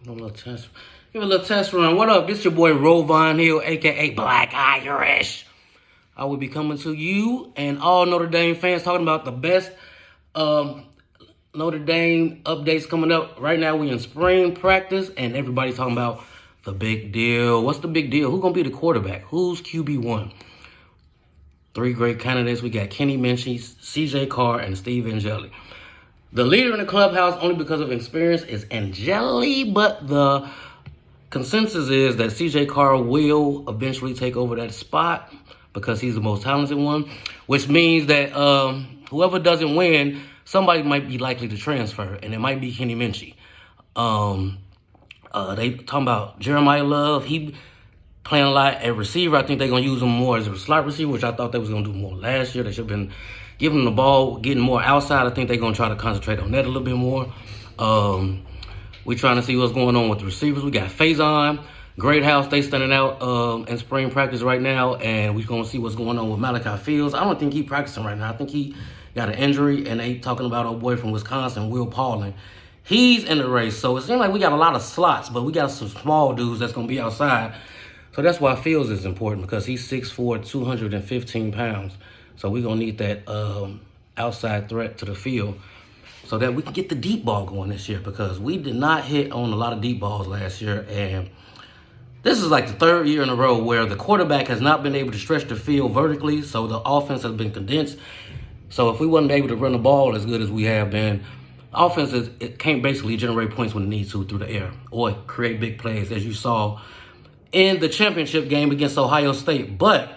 A little test. Give it a little test run. What up? This your boy Rovon Hill, aka Black Irish. I will be coming to you and all Notre Dame fans talking about the best Notre Dame updates coming up. Right now we in spring practice and everybody's talking about the big deal. What's the big deal? Who's gonna be the quarterback? Who's QB1? Three great candidates. We got Kenny Minchey, CJ Carr, and Steve Angeli. The leader in the clubhouse, only because of experience, is Angeli, but the consensus is that CJ Carr will eventually take over that spot because he's the most talented one, which means that whoever doesn't win, somebody might be likely to transfer, and it might be Kenny Minchey. They talking about Jeremiah Love. He playing a lot at receiver. I think they're going to use him more as a slot receiver, which I thought they was going to do more last year. They should have been giving him the ball, getting more outside. I think they're going to try to concentrate on that a little bit more. We're trying to see what's going on with the receivers. We got Faison, Great House. They standing out in spring practice right now, and we're going to see what's going on with Malachi Fields. I don't think he's practicing right now. I think he got an injury, and they talking about old boy from Wisconsin, Will Pauling. He's in the race, so it seems like we got a lot of slots, but we got some small dudes that's going to be outside. So that's why Fields is important, because he's 6'4", 215 pounds. So we're going to need that outside threat to the field so that we can get the deep ball going this year, because we did not hit on a lot of deep balls last year. And this is like the third year in a row where the quarterback has not been able to stretch the field vertically, so the offense has been condensed. So if we wasn't able to run the ball as good as we have been, offense it can't basically generate points when it needs to through the air or create big plays, as you saw in the championship game against Ohio State. But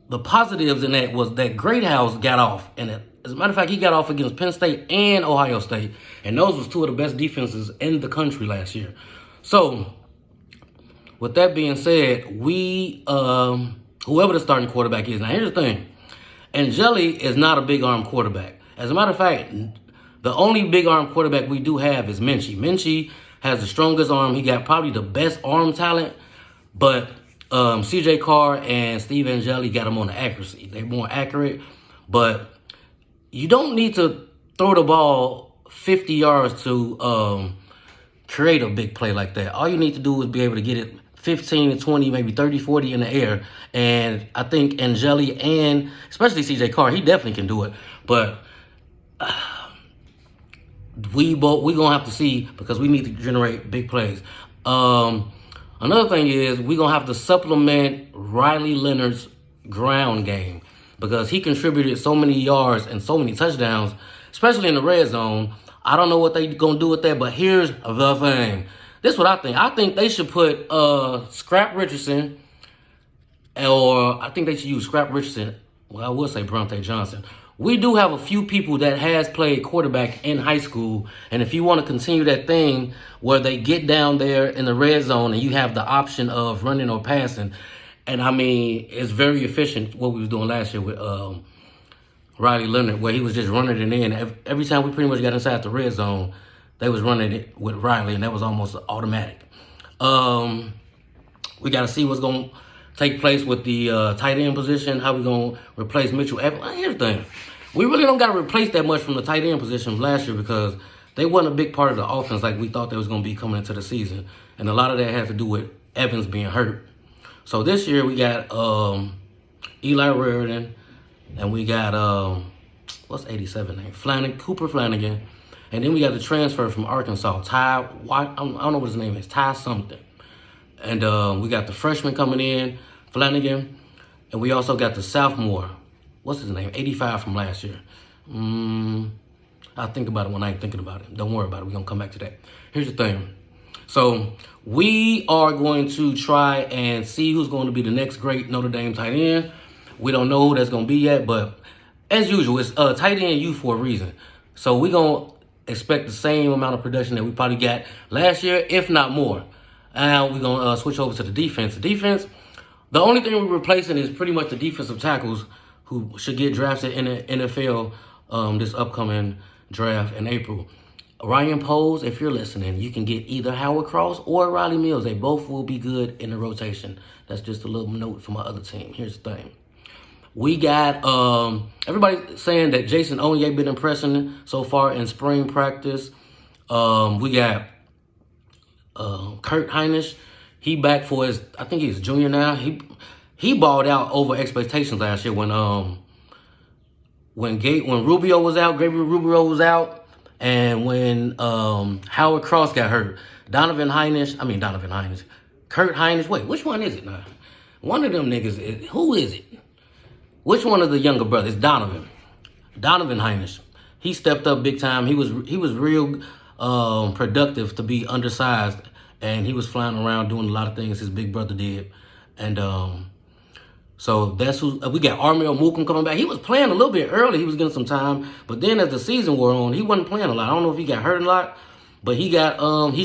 the positives in that was that Great House got off. And as a matter of fact, he got off against Penn State and Ohio State. And those was two of the best defenses in the country last year. So, with that being said, we, whoever the starting quarterback is. Now, here's the thing. Angeli is not a big arm quarterback. As a matter of fact, the only big arm quarterback we do have is Minchey. Minchey has the strongest arm. He got probably the best arm talent. But CJ Carr and Steve Angeli got him on the accuracy. They're more accurate, but you don't need to throw the ball 50 yards to create a big play like that. All you need to do is be able to get it 15 to 20, maybe 30, 40 in the air. And I think Angeli and especially CJ Carr, he definitely can do it. But we going to have to see, because we need to generate big plays. Another thing is we're going to have to supplement Riley Leonard's ground game, because he contributed so many yards and so many touchdowns, especially in the red zone. I don't know what they're going to do with that, but here's the thing. This is what I think. I think they should put Scrap Richardson, or I think they should use Scrap Richardson. Well, I will say Bronte Johnson. We do have a few people that has played quarterback in high school, and if you want to continue that thing where they get down there in the red zone and you have the option of running or passing, and I mean, it's very efficient what we was doing last year with Riley Leonard, where he was just running it in. Every time we pretty much got inside the red zone, they was running it with Riley, and that was almost automatic. We got to see what's going to take place with the tight end position, how we going to replace Mitchell Evans. Here's the thing. We really don't got to replace that much from the tight end position from last year, because they wasn't a big part of the offense like we thought they was going to be coming into the season. And a lot of that had to do with Evans being hurt. So this year we got Eli Raridan, and we got, what's 87 name? Cooper Flanagan. And then we got the transfer from Arkansas, I don't know what his name is, Ty something. And we got the freshman coming in, Flanagan. And we also got the sophomore, what's his name, 85 from last year. I'll think about it when I ain't thinking about it. Don't worry about it. We're going to come back to that. Here's the thing. So we are going to try and see who's going to be the next great Notre Dame tight end. We don't know who that's going to be yet, but as usual, it's tight end you for a reason. So we're going to expect the same amount of production that we probably got last year, if not more. Now we're going to switch over to the defense. The defense, the only thing we're replacing is pretty much the defensive tackles who should get drafted in the NFL this upcoming draft in April. Ryan Poles, if you're listening, you can get either Howard Cross or Riley Mills. They both will be good in the rotation. That's just a little note for my other team. Here's the thing. We got everybody saying that Jason Onye been impressing so far in spring practice. We got Kurt Hinish. He back for his, I think he's junior now. He balled out over expectations last year when Rubio was out, Gabriel Rubio was out, and when Howard Cross got hurt. Kurt Hinish. Wait, which one is it now? One of them niggas. Who is it? Which one of the younger brothers? Donovan Hinish. He stepped up big time. He was real productive to be undersized, and he was flying around doing a lot of things his big brother did. And so that's who we got. Armel Mookum coming back. He was playing a little bit early. He was getting some time, but then as the season wore on, he wasn't playing a lot. I don't know if he got hurt a lot, but he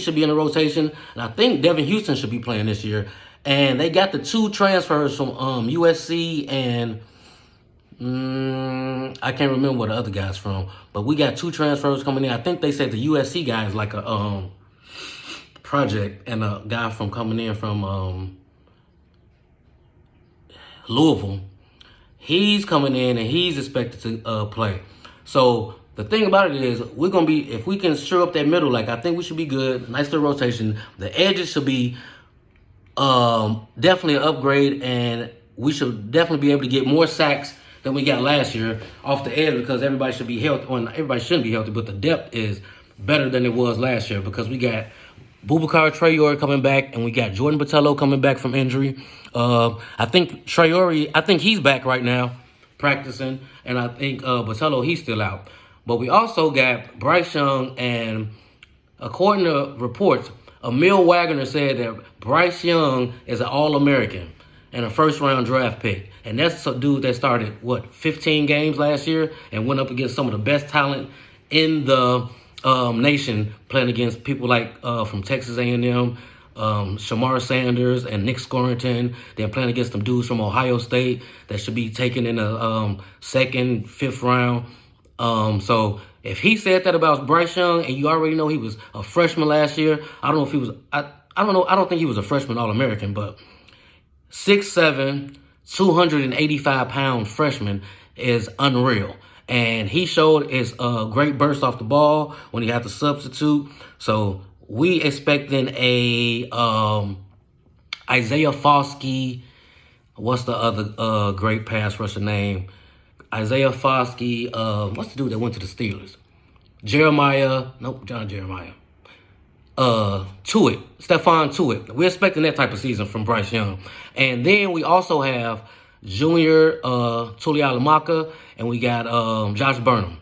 should be in the rotation. And I think Devin Houston should be playing this year. And they got the 2 transfers from USC and I can't remember where the other guy's from, but we got 2 transfers coming in. I think they said the USC guy is like a project, and a guy from coming in from Louisville. He's coming in and he's expected to play. So the thing about it is we're gonna be, if we can stir up that middle, like I think we should be good. Nice little rotation. The edges should be definitely an upgrade, and we should definitely be able to get more sacks than we got last year off the edge, because everybody should be healthy. Well, everybody shouldn't be healthy, but the depth is better than it was last year, because we got Boubacar Traore coming back, and we got Jordan Botelho coming back from injury. I think Traore, he's back right now practicing, and I think Botelho, he's still out. But we also got Bryce Young, and according to reports, Emil Wagner said that Bryce Young is an All-American and a first-round draft pick. And that's a dude that started, 15 games last year and went up against some of the best talent in the nation, playing against people like from Texas A&M, Shamar Sanders and Nick Scorrington. They're playing against some dudes from Ohio State that should be taken in the 2nd, 5th round. So if he said that about Bryce Young, and you already know he was a freshman last year, I don't know if he was, I don't know, I don't think he was a freshman All-American, but 6'7", 285-pound freshman is unreal. And he showed his great burst off the ball when he had to substitute. So we expecting a Isaiah Foskey. What's the other great pass rusher name? Isaiah Foskey. What's the dude that went to the Steelers? John Jeremiah. Stephon Tuitt. We're expecting that type of season from Bryce Young. And then we also have Junior Tulialamaka, and we got Josh Burnham.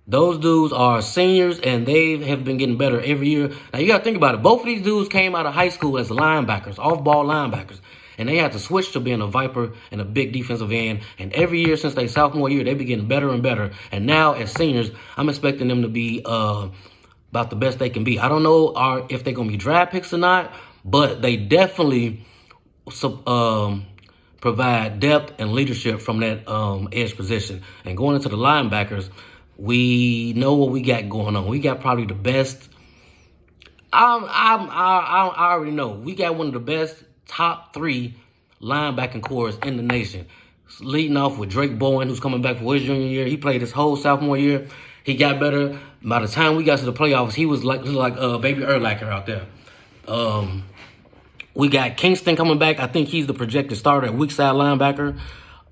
Those dudes are seniors, and they have been getting better every year. Now, you got to think about it. Both of these dudes came out of high school as linebackers, off-ball linebackers. And they had to switch to being a Viper and a big defensive end. And every year since their sophomore year, they've been getting better and better. And now, as seniors, I'm expecting them to be about the best they can be. I don't know if they're going to be draft picks or not, but they definitely provide depth and leadership from that edge position. And going into the linebackers, we know what we got going on. We got probably the best. I already know. We got one of the best top 3 linebacking cores in the nation. Leading off with Drake Bowen, who's coming back for his junior year. He played his whole sophomore year. He got better. By the time we got to the playoffs, he was like Baby Urlacher out there. We got Kingston coming back. I think he's the projected starter at weak side linebacker.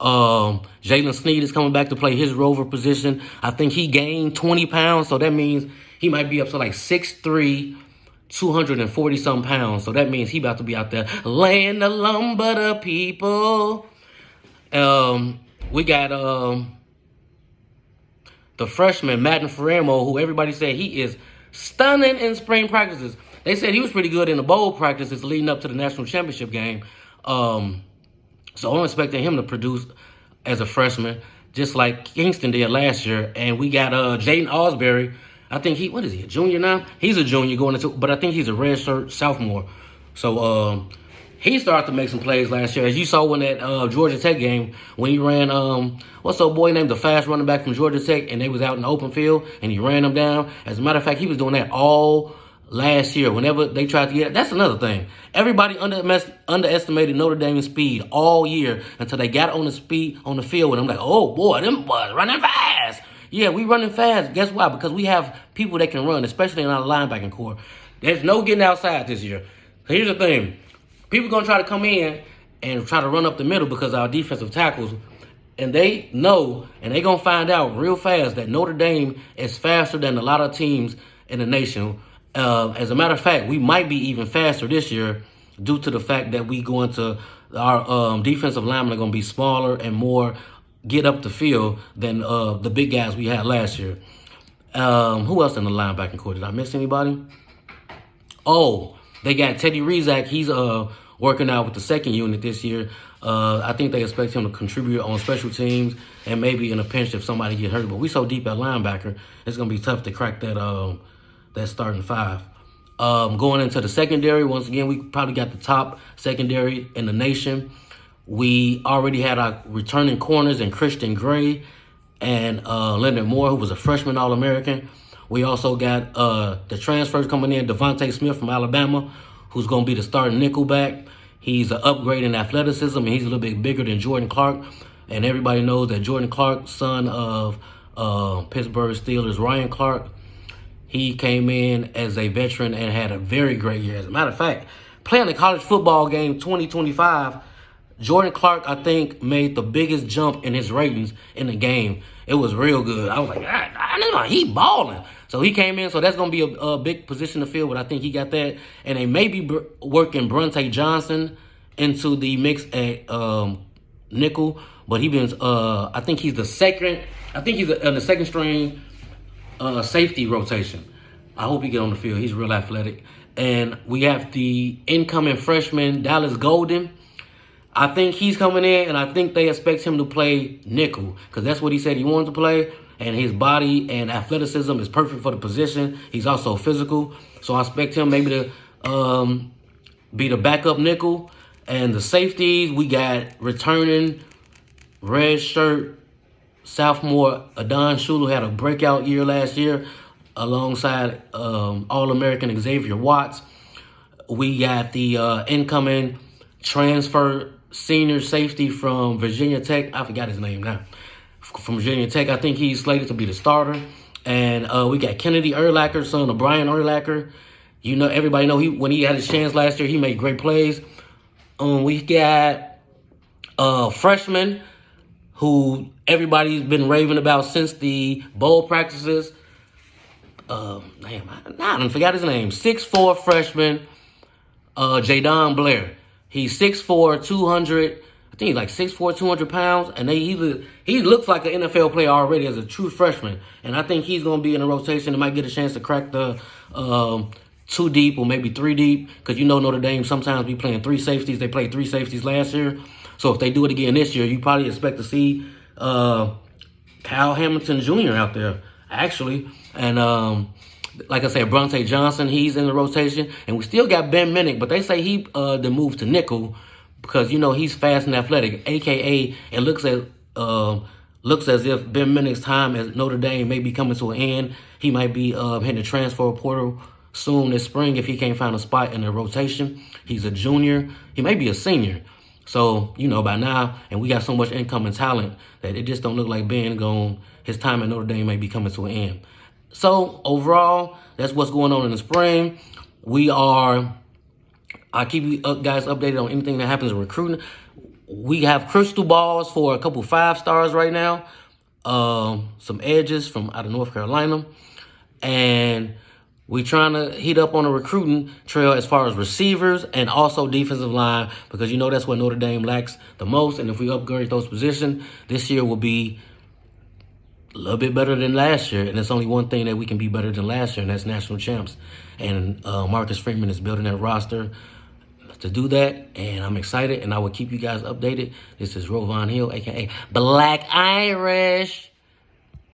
Jalen Sneed is coming back to play his rover position. I think he gained 20 pounds, so that means he might be up to like 6'3", 240-something pounds. So that means he about to be out there laying the lumber to people. We got the freshman, Madden Ferramo, who everybody said he is stunning in spring practices. They said he was pretty good in the bowl practices leading up to the national championship game. So I'm expecting him to produce as a freshman, just like Kingston did last year. And we got Jaden Osbury. I think what is he, a junior now? He's a junior going into, but I think he's a redshirt sophomore. So he started to make some plays last year. As you saw in that Georgia Tech game, when he ran, what's the boy named the fast running back from Georgia Tech, and they was out in the open field, and he ran them down. As a matter of fact, he was doing that all last year. Whenever they tried to get, that's another thing. Everybody underestimated Notre Dame's speed all year until they got on the field, and I'm like, oh boy, them boys running fast. Yeah, we running fast. Guess why? Because we have people that can run, especially in our linebacking core. There's no getting outside this year. So here's the thing. People going to try to come in and try to run up the middle because our defensive tackles, and they know, and they're going to find out real fast that Notre Dame is faster than a lot of teams in the nation. As a matter of fact, we might be even faster this year due to the fact that we go into our defensive linemen are going to be smaller and more get up the field than the big guys we had last year. Who else in the linebacking core? Did I miss anybody? Oh, they got Teddy Rizak. He's working out with the second unit this year. I think they expect him to contribute on special teams and maybe in a pinch if somebody get hurt. But we so deep at linebacker, it's going to be tough to crack that starting five. Going into the secondary, once again, we probably got the top secondary in the nation. We already had our returning corners in Christian Gray and Leonard Moore, who was a freshman All-American. We also got the transfers coming in, Devontae Smith from Alabama, who's going to be the starting nickelback. He's an upgrade in athleticism, and he's a little bit bigger than Jordan Clark. And everybody knows that Jordan Clark, son of Pittsburgh Steelers Ryan Clark, he came in as a veteran and had a very great year. As a matter of fact, playing the college football game 2025, Jordan Clark, I think, made the biggest jump in his ratings in the game. It was real good. I was like, he balling. So he came in, so that's going to be a big position to fill, but I think he got that. And they may be working Bronte Johnson into the mix at nickel, but I think he's the second, in the second string safety rotation. I hope he get on the field. He's real athletic. And we have the incoming freshman, Dallas Golden. I think he's coming in, and I think they expect him to play nickel because that's what he said he wanted to play, and his body and athleticism is perfect for the position. He's also physical, so I expect him maybe to be the backup nickel. And the safeties, we got returning red shirt sophomore Adon Shula, who had a breakout year last year alongside All-American Xavier Watts. We got the incoming transfer senior safety from Virginia Tech. I forgot his name now. From Virginia Tech, I think he's slated to be the starter. And we got Kennedy Urlacher, son of Brian Urlacher. You know, everybody know when he had his chance last year, he made great plays. We got freshman who everybody's been raving about since the bowl practices. I forgot his name. 6'4" freshman, Jadon Blair. He's 6'4", 200. I think he's like 6'4", 200 pounds. And he looks like an NFL player already as a true freshman. And I think he's going to be in the rotation and might get a chance to crack the 2 deep or maybe 3 deep. Because you know Notre Dame sometimes be playing 3 safeties. They played 3 safeties last year. So if they do it again this year, you probably expect to see Kyle Hamilton Jr. out there, actually. And like I said, Bronte Johnson, he's in the rotation. And we still got Ben Minnick, but they say he moved to nickel because, you know, he's fast and athletic. AKA, it looks as if Ben Minnick's time at Notre Dame may be coming to an end. He might be hitting the transfer portal soon this spring if he can't find a spot in the rotation. He's a junior. He may be a senior. So, you know, by now, and we got so much incoming talent that it just don't look like Ben his time at Notre Dame may be coming to an end. So, overall, that's what's going on in the spring. I'll keep you guys updated on anything that happens in recruiting. We have crystal balls for a couple 5-stars right now. Some edges from out of North Carolina. And we're trying to heat up on the recruiting trail as far as receivers and also defensive line because, you know, that's what Notre Dame lacks the most. And if we upgrade those positions, this year will be a little bit better than last year. And there's only one thing that we can be better than last year, and that's national champs. And Marcus Freeman is building that roster to do that. And I'm excited, and I will keep you guys updated. This is Rovon Hill, a.k.a. Black Irish.